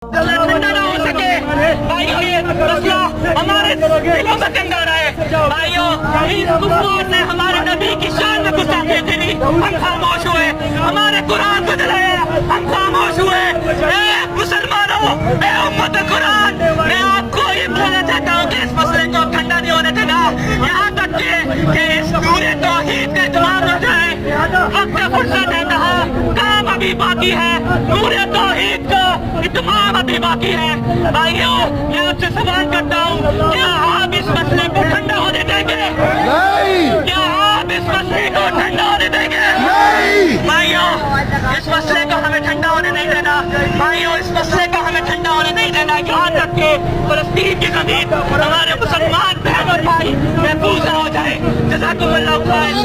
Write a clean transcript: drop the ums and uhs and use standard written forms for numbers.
ٹھنڈا نہ ہو سکے بھائیوں، یہ مسئلہ ہمارے دلوں میں گندا رہے بھائیوں، اس کفار نے ہمارے نبی کی شان میں گستاخی کی، ہم خاموش ہوئے، ہمارے قرآن کو جلایا، ہم خاموش ہوئے۔ اے مسلمانوں، اے امت قرآن، میں آپ کو یہ کہنا چاہتا ہوں کہ اس مسئلے کو ٹھنڈا نہیں ہونے دینا، یہاں تک کہ اس پورے توحید کا اتمام ہو جائے۔ وقت فرصت ہے، کہا کام ابھی باقی ہے، پورے توحید کا اتمام ابھی باقی ہے۔ بھائیوں، میں آپ سے سوال کرتا ہوں، کیا آپ اس مسئلے کو ٹھنڈا ہونے دیں گے؟ کیا آپ اس مسئلے کو ٹھنڈا ہونے دیں گے؟ بھائیوں، اس مسئلے کو ہمیں ٹھنڈا ہونے نہیں دینا، بھائیوں، اس مسئلے کو ہمیں ٹھنڈا ہونے نہیں دینا، یہاں تک کہ فلسطین کی زمین ہمارے مسلمان بہن اور بھائی محفوظ نہ ہو جائے۔ جزاکم اللہ خیر۔